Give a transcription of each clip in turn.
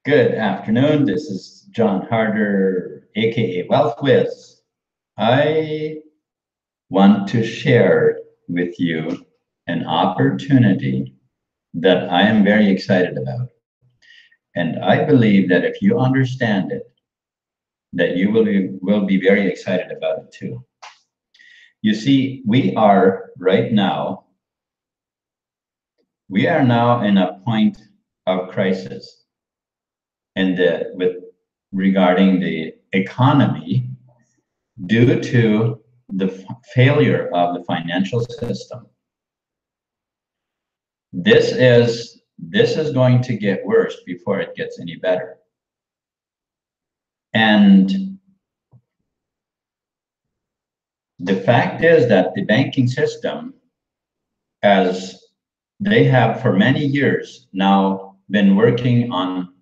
Good afternoon. This is John Harder, aka Wealth Wiz. I want to share with you an opportunity that I am very excited about. And I believe that if you understand it, that you will be very excited about it too. You see, we are now in a point of crisis, and with regarding the economy due to the failure of the financial system. This is going to get worse before it gets any better. And the fact is that the banking system, as they have for many years now been working on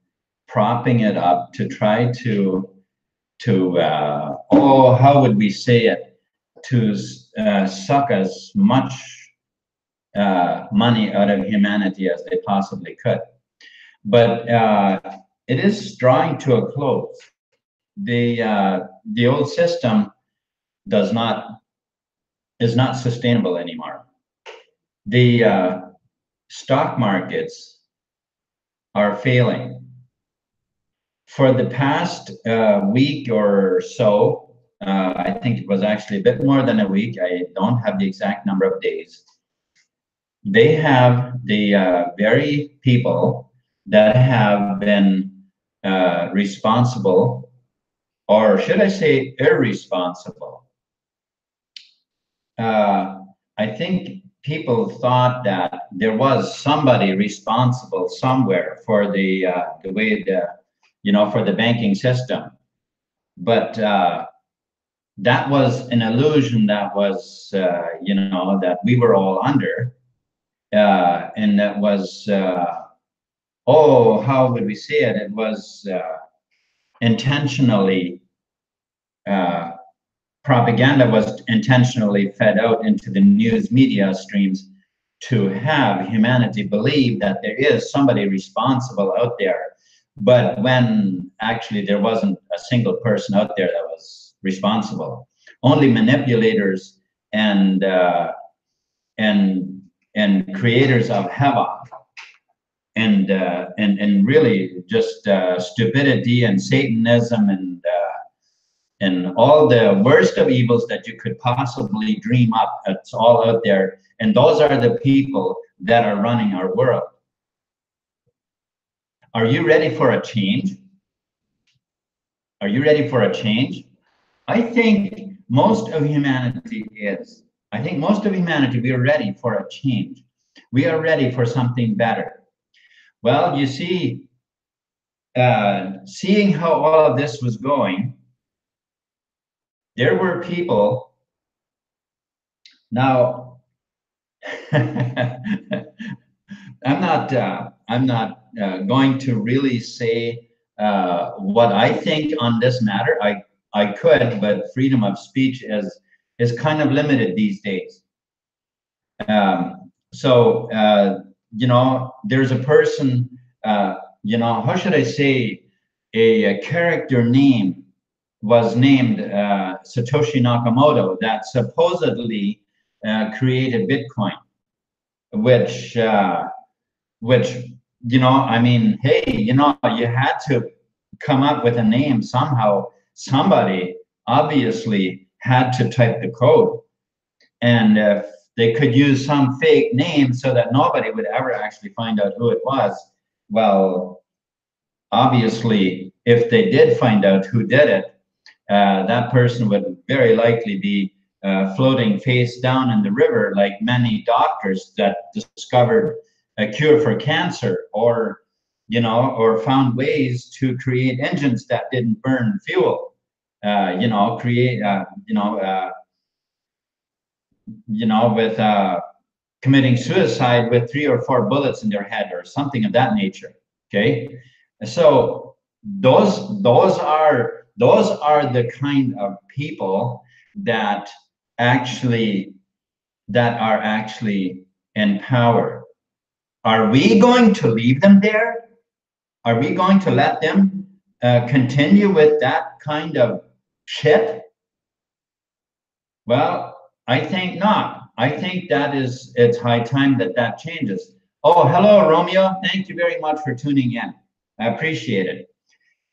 propping it up to try to how would we say it, to suck as much money out of humanity as they possibly could. But it is drawing to a close. The old system is not sustainable anymore. The stock markets are failing. For the past week or so, I think it was actually a bit more than a week, I don't have the exact number of days, they have the very people that have been responsible, or should I say irresponsible. I think people thought that there was somebody responsible somewhere for the way for the banking system, but that was an illusion that was that we were all under, and that was how would we say it? It was intentionally propaganda was intentionally fed out into the news media streams to have humanity believe that there is somebody responsible out there. But when actually there wasn't a single person out there that was responsible, only manipulators and creators of havoc and really just stupidity and Satanism and all the worst of evils that you could possibly dream up. It's all out there, and those are the people that are running our world. Are you ready for a change? Are you ready for a change? I think most of humanity is. I think most of humanity, we are ready for a change. We are ready for something better. Well, you see, seeing how all of this was going, there were people. Now, I'm not going to really say what I think on this matter. I could, but freedom of speech is kind of limited these days. So there's a person, how should I say, a character name was named Satoshi Nakamoto that supposedly created Bitcoin, which I mean, hey, you had to come up with a name somehow. Somebody obviously had to type the code, and if they could use some fake name so that nobody would ever actually find out who it was, well, obviously, if they did find out who did it, that person would very likely be floating face down in the river, like many doctors that discovered a cure for cancer, or found ways to create engines that didn't burn fuel, with committing suicide with 3 or 4 bullets in their head or something of that nature. Okay, so those are the kind of people that are actually in power. Are we going to leave them there? Are we going to let them continue with that kind of shit? Well, I think not. I think that it's high time that that changes. Oh, hello, Romeo. Thank you very much for tuning in. I appreciate it.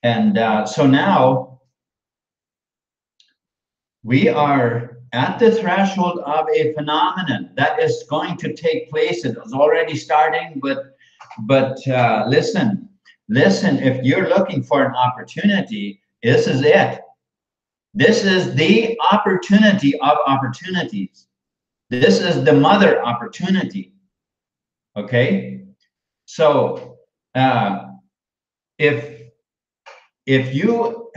And so now we are at the threshold of a phenomenon that is going to take place. It is already starting, but listen, if you're looking for an opportunity, this is it. This is the opportunity of opportunities. This is the mother opportunity. Okay? So if you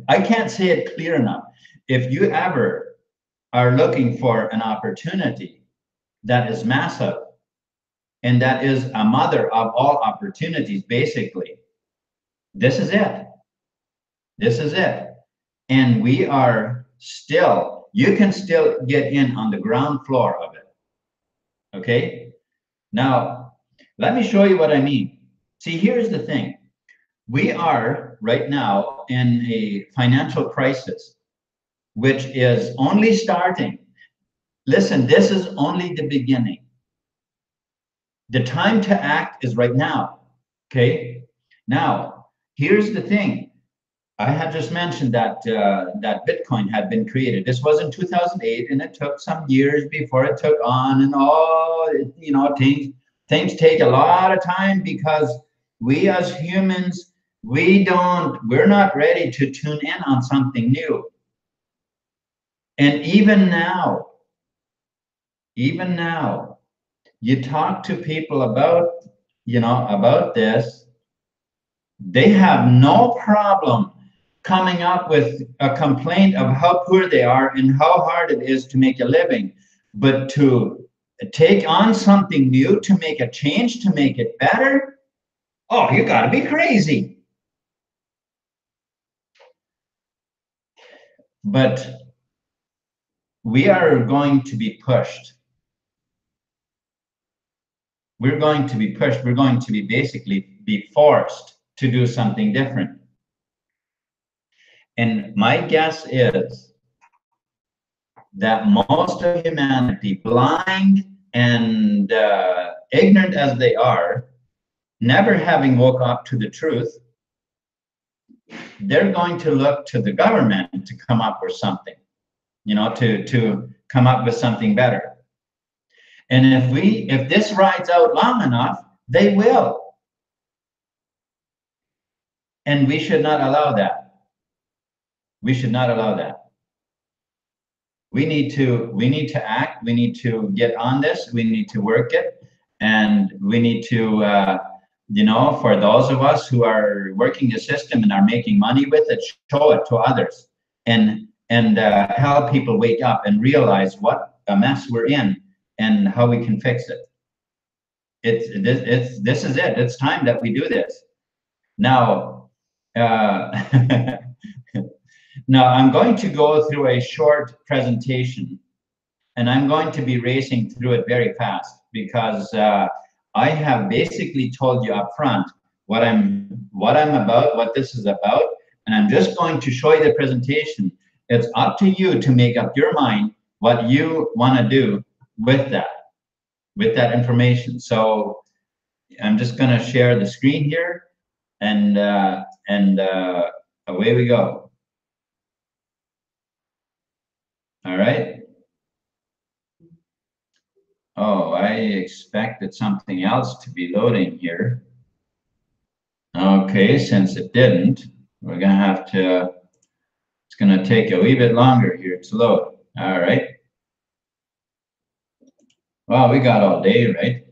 I can't say it clear enough. If you ever are looking for an opportunity that is massive and that is a mother of all opportunities, basically, this is it. This is it. And we are still, you can still get in on the ground floor of it. Okay? Now, let me show you what I mean. See, here's the thing. We are right now in a financial crisis, which is only starting. Listen, this is only the beginning. The time to act is right now. Okay? Now, here's the thing. I had just mentioned that that Bitcoin had been created. This was in 2008, and it took some years before it took on. And you know, things take a lot of time because we as humans, we're not ready to tune in on something new. And even now, you talk to people about, you know, about this, they have no problem coming up with a complaint of how poor they are and how hard it is to make a living. But to take on something new, to make a change, to make it better, oh, you gotta be crazy. But we are going to be pushed. We're going to be pushed. We're going to be basically be forced to do something different. And my guess is that most of humanity, blind and ignorant as they are, never having woke up to the truth, they're going to look to the government to come up with something, you know, to come up with something better. And if this rides out long enough, they will. And we should not allow that. We should not allow that. We need to act. We need to get on this. We need to work it, and we need to, you know, for those of us who are working the system and are making money with it, show it to others, and help people wake up and realize what a mess we're in and how we can fix it. This is it. It's time that we do this. Now, now I'm going to go through a short presentation, and I'm going to be racing through it very fast because I have basically told you up front what I'm about, what this is about, and I'm just going to show you the presentation. It's up to you to make up your mind what you want to do with that information. So I'm just going to share the screen here, and away we go. All right. Oh, I expected something else to be loading here. Okay, since it didn't, we're gonna have to, it's gonna take a wee bit longer here to load. All right. Well, we got all day, right?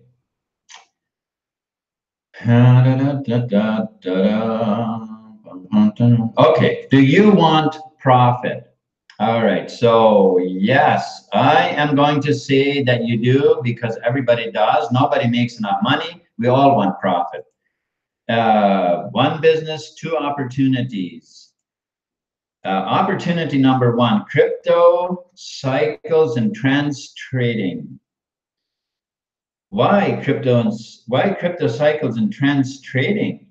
Okay, do you want profit? All right, so yes, I am going to say that you do because everybody does. Nobody makes enough money. We all want profit. One business, two opportunities. Opportunity number one, crypto cycles and trends trading. Why crypto cycles and trends trading?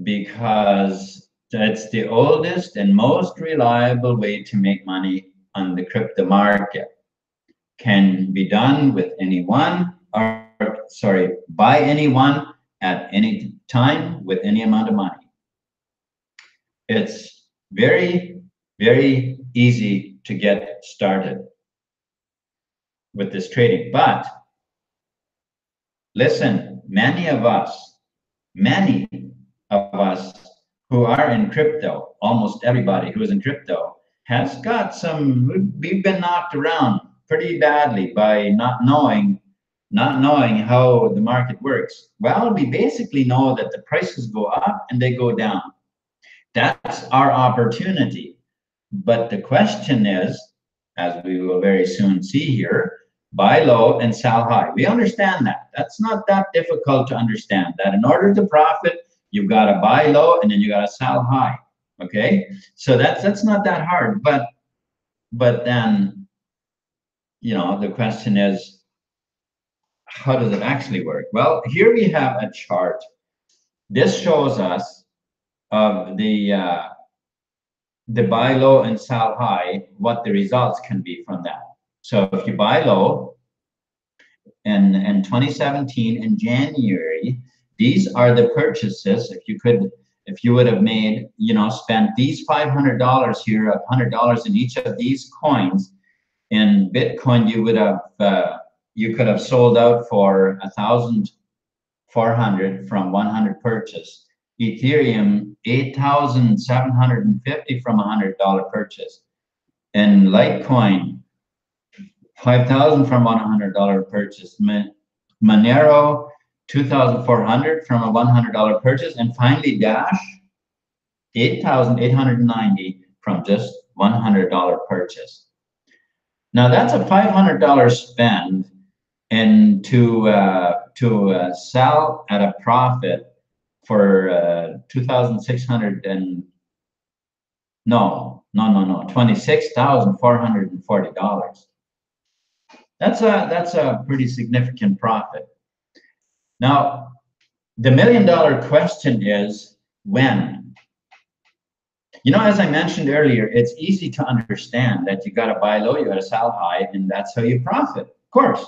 Because that's the oldest and most reliable way to make money on the crypto market. Can be done with anyone, or sorry, by anyone at any time with any amount of money. It's very, very easy to get started with this trading. But listen, many of us who are in crypto, almost everybody who is in crypto, has got we've been knocked around pretty badly by not knowing how the market works. Well, we basically know that the prices go up and they go down. That's our opportunity. But the question is, as we will very soon see here, buy low and sell high. We understand that. That's not that difficult to understand, that in order to profit, you've got to buy low and then you got to sell high. Okay, so that's not that hard. But then, the question is, how does it actually work? Well, here we have a chart. This shows us of the buy low and sell high, what the results can be from that. So if you buy low in 2017 in January, these are the purchases. If you would have made, spent these $500 here, $100 in each of these coins, in Bitcoin, you could have sold out for 1,400 from 100 purchase. Ethereum, 8,750 from $100 purchase. And Litecoin, 5,000 from $100 purchase. Monero, 2,400 from a $100 purchase. And finally, Dash, 8,890 from just $100 purchase. Now that's a $500 spend, and to sell at a profit for 2,600 and $26,440. That's a pretty significant profit. Now, the $1 million question is when. As I mentioned earlier, it's easy to understand that you got to buy low, you got to sell high, and that's how you profit, of course.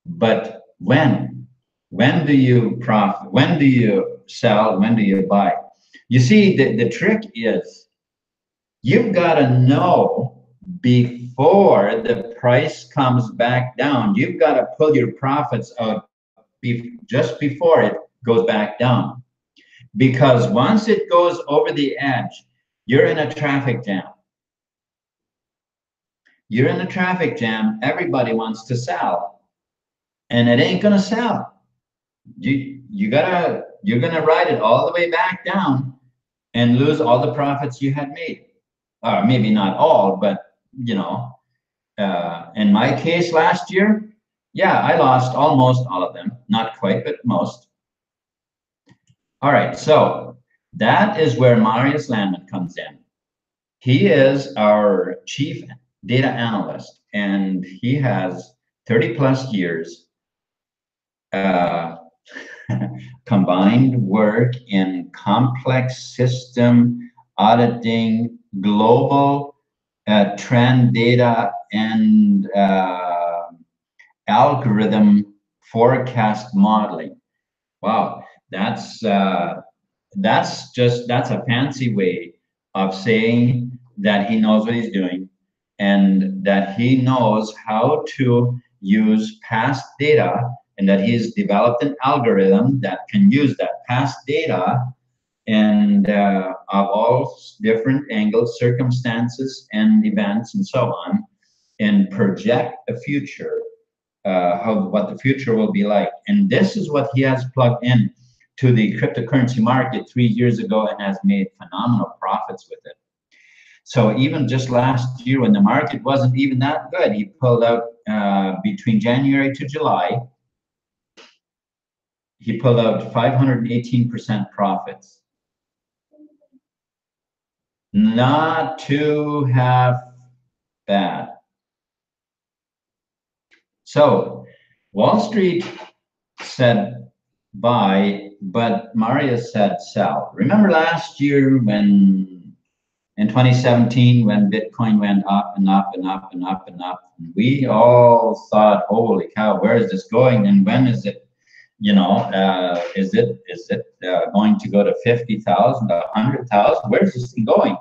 But when? When do you profit? When do you sell? When do you buy? You see, the trick is you've got to know before the price comes back down. You've got to pull your profits out just before it goes back down. Because once it goes over the edge, you're in a traffic jam. You're in a traffic jam. Everybody wants to sell, and it ain't gonna sell. You're gonna ride it all the way back down and lose all the profits you had made. Maybe not all, but in my case last year, yeah, I lost almost all of them. Not quite, but most. All right, so that is where Marius Landman comes in. He is our chief data analyst, and he has 30 plus years combined work in complex system auditing, global trend data, and algorithm forecast modeling. Wow, that's a fancy way of saying that he knows what he's doing and that he knows how to use past data, and that he's developed an algorithm that can use that past data and of all different angles, circumstances, and events, and so on, and project a future, what the future will be like. And this is what he has plugged in to the cryptocurrency market 3 years ago and has made phenomenal profits with it. So even just last year, when the market wasn't even that good, he pulled out between January to July, he pulled out 518% profits. Not too half bad. So Wall Street said buy, but Marius said sell. Remember last year when in 2017 when Bitcoin went up and up and up and up and up, and we all thought, holy cow, where is this going, and when is it, is it going to go to 50,000, 100,000? Where's this thing going?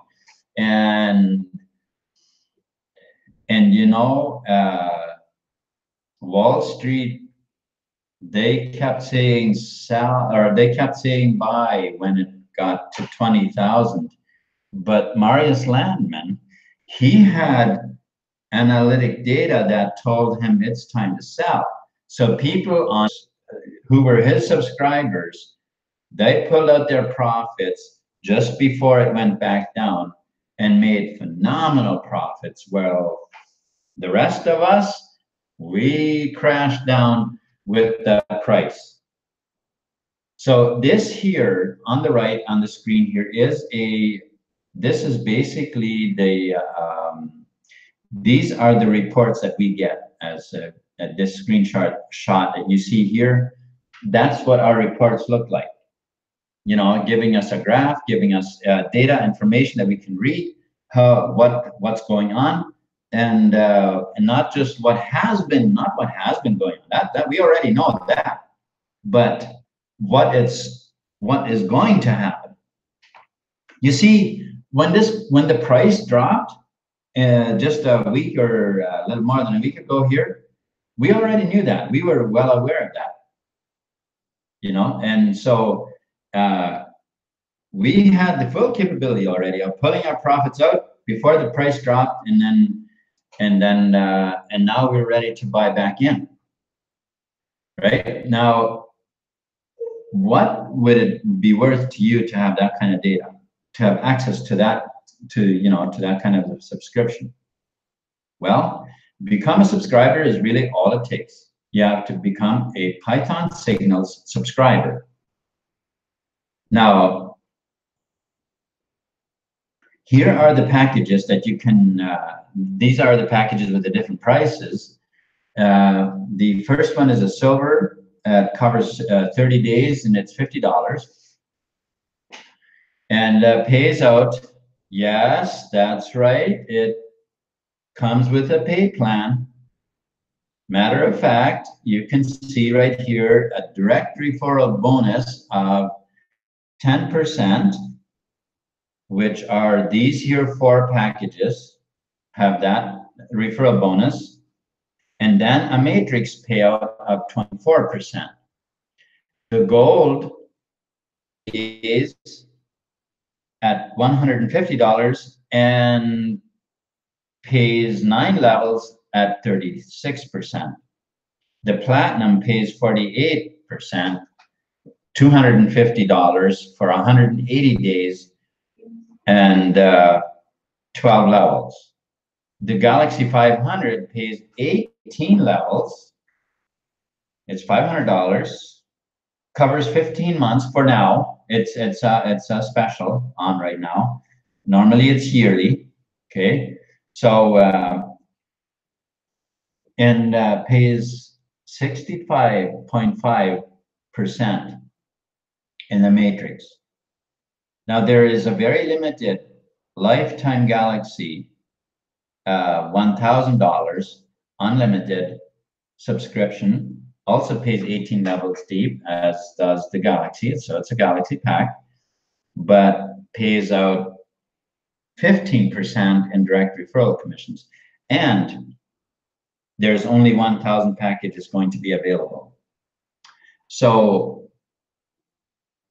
And Wall Street, they kept saying sell, or they kept saying buy when it got to 20,000. But Marius Landman, he had analytic data that told him it's time to sell. So people who were his subscribers, they pulled out their profits just before it went back down and made phenomenal profits. Well, the rest of us, we crashed down with the price. So this here on the right on the screen here this is basically these are the reports that we get as this screenshot that you see here. That's what our reports look like. Giving us a graph, giving us data information that we can read, what's going on, and not just what has been going on. That we already know that, but what is going to happen. You see, when the price dropped just a week or a little more than a week ago here, we already knew that. We were well aware of that. And so we had the full capability already of pulling our profits out before the price dropped, and now we're ready to buy back in. Right now, what would it be worth to you to have that kind of data, to have access to that, to that kind of subscription? Well, become a subscriber is really all it takes. You have to become a Python Signals subscriber. Now, here are the packages that you can, these are the packages with the different prices. The first one is a silver, covers 30 days, and it's $50. And pays out, yes, that's right, it comes with a pay plan. Matter of fact, you can see right here a direct referral bonus of 10%, which are these here 4 packages, have that referral bonus, and then a matrix payout of 24%. The gold is at $150 and pays 9 levels at 36%. The platinum pays 48%, $250 for 180 days and 12 levels. The Galaxy 500 pays 18 levels. It's $500, covers 15 months for now. It's a special on right now. Normally it's yearly. Okay, so pays 65.5% in the matrix. Now there is a very limited lifetime Galaxy $1,000 unlimited subscription. Also pays 18 levels deep, as does the Galaxy. So it's a Galaxy pack, but pays out 15% in direct referral commissions. And there's only 1,000 packages going to be available. So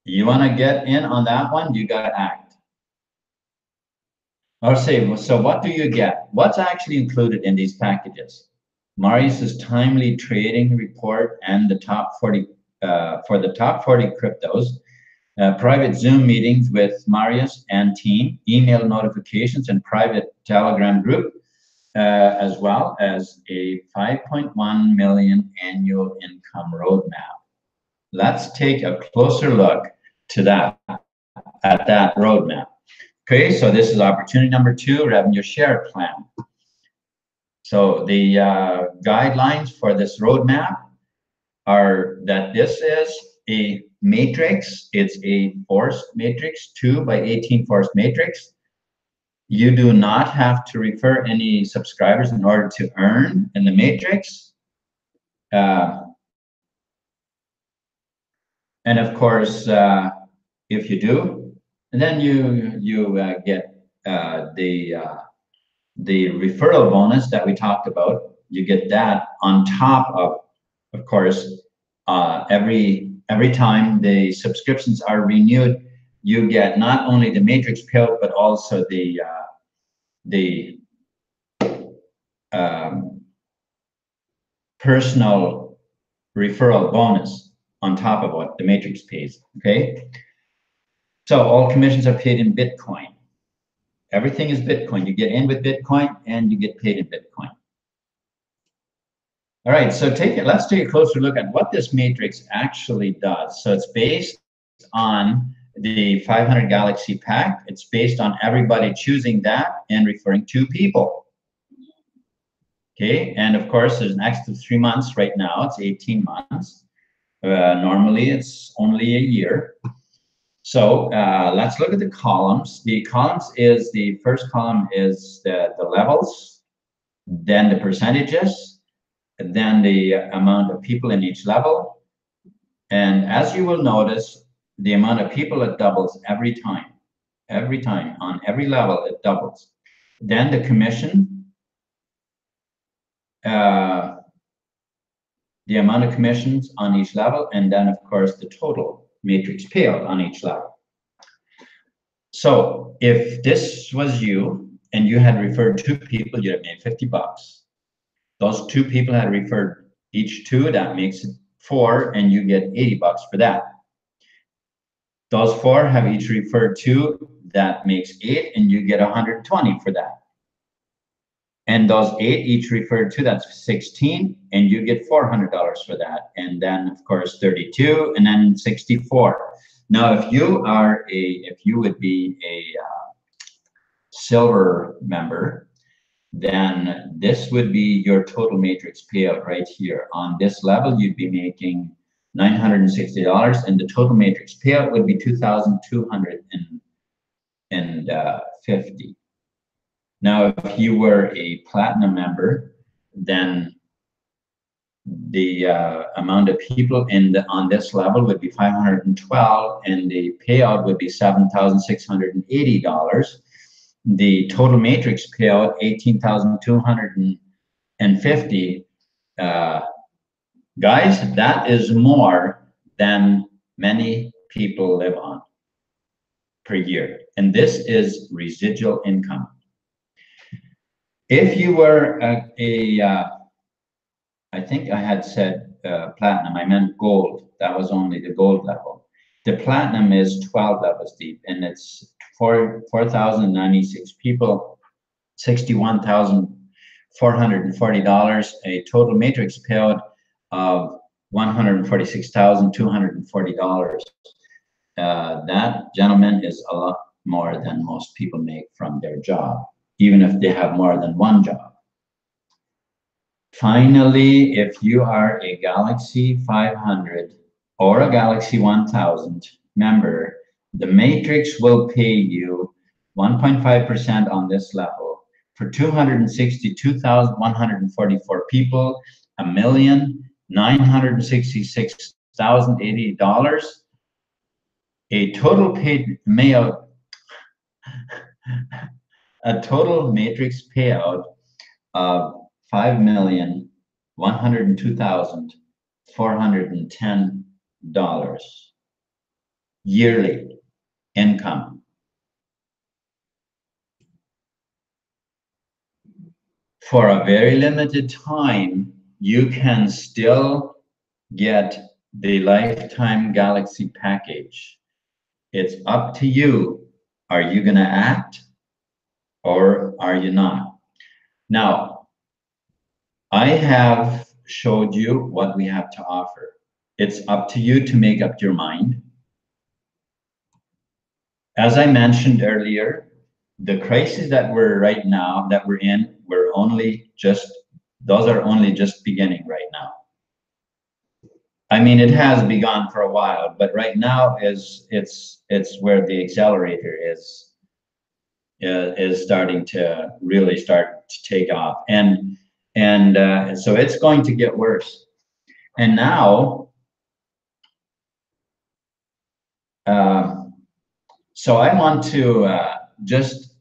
you want to get in on that one, you got to act. Or say, so what do you get? What's actually included in these packages? Marius's timely trading report and the top 40 for the top 40 cryptos, private Zoom meetings with Marius and team, email notifications and private Telegram group, as well as a 5.1 million annual income roadmap. Let's take a closer look to that, at that roadmap. Okay, so this is opportunity number 2, revenue share plan. So the guidelines for this roadmap are that this is a matrix. It's a forced matrix, 2 by 18 forced matrix. You do not have to refer any subscribers in order to earn in the matrix. And of course, if you do, then you get the referral bonus that we talked about. You get that on top of course, every time the subscriptions are renewed, you get not only the matrix payout but also the personal referral bonus on top of what the matrix pays. Okay, so all commissions are paid in Bitcoin. Everything is Bitcoin. You get in with Bitcoin and you get paid in Bitcoin. All right, so let's take a closer look at what this matrix actually does. So it's based on the 500 Galaxy pack. It's based on everybody choosing that and referring 2 people. Okay, and of course, there's an extra 3 months right now. It's 18 months. Normally, it's only a year. So let's look at the columns. The columns is, the first column is the levels, then the percentages, then the amount of people in each level. And as you will notice, the amount of people, it doubles every time. Every time, on every level, it doubles. Then the commission, the amount of commissions on each level, and then of course the total matrix payout on each level. So if this was you and you had referred 2 people, you'd have made 50 bucks. Those 2 people had referred each 2, that makes it 4, and you get 80 bucks for that. Those 4 have each referred 2, that makes 8, and you get 120 for that. And those 8 each referred 2, that's 16, and you get $400 for that. And then of course 32, and then 64. Now, if you would be a silver member, then this would be your total matrix payout right here. On this level, you'd be making $960, and the total matrix payout would be $2,250. Now, if you were a platinum member, then the amount of people on this level would be 512, and the payout would be $7,680. The total matrix payout, 18,250. Guys, that is more than many people live on per year, and this is residual income. If you were I think I had said platinum, I meant gold. That was only the gold level. The platinum is 12 levels deep, and it's 4,096 people, $61,440, a total matrix payout of $146,240. That, gentlemen, is a lot more than most people make from their job, even if they have more than one job. Finally, if you are a Galaxy 500 or a Galaxy 1000 member, the matrix will pay you 1.5% on this level for 262,144 people, $1,966,080, a total a total matrix payout of $5,102,410 yearly income. For a very limited time, you can still get the lifetime Galaxy package. It's up to you. Are you going to act or are you not? Now, I have showed you what we have to offer. It's up to you to make up your mind. As I mentioned earlier, the crisis that we're in, we're only just those are only just beginning right now. I mean, it has begun for a while, but right now it's where the accelerator is starting to really start to take off, and so it's going to get worse. And now, so I want to just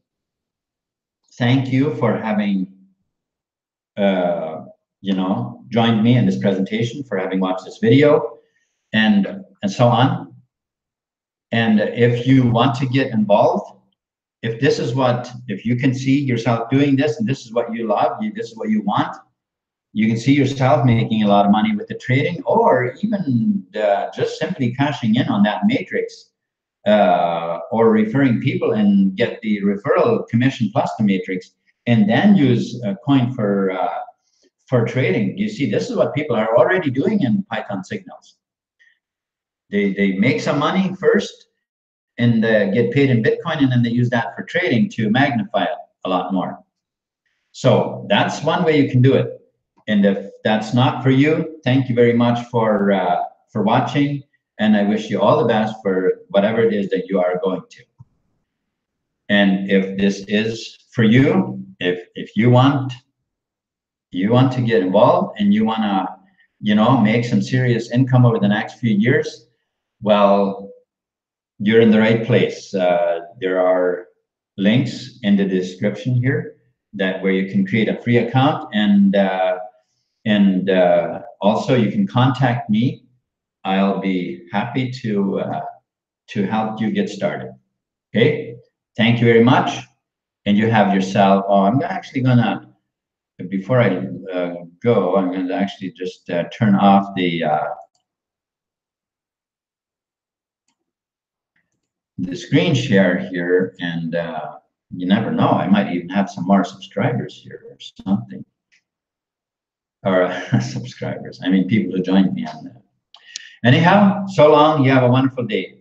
thank you for having joined me in this presentation, for having watched this video, and so on. And if you want to get involved, if you can see yourself doing this, and this is what you love, this is what you want, you can see yourself making a lot of money with the trading, or even just simply cashing in on that matrix, or referring people and get the referral commission plus the matrix, and then use a coin for trading. You see, this is what people are already doing in Python signals. They make some money first and get paid in Bitcoin, and then they use that for trading to magnify it a lot more. So that's one way you can do it. And if that's not for you, thank you very much for watching, and I wish you all the best for whatever it is that you are going to. And if this is for you, if you want to get involved and you want to, make some serious income over the next few years, well, you're in the right place. There are links in the description here where you can create a free account, and also you can contact me. I'll be happy to help you get started. Okay, thank you very much, and you have yourself. Oh, I'm actually gonna, before I go, I'm gonna actually just turn off the screen share here, and you never know, I might even have some more subscribers here or something, or subscribers, I mean people who joined me on that. Anyhow, so long, you have a wonderful day.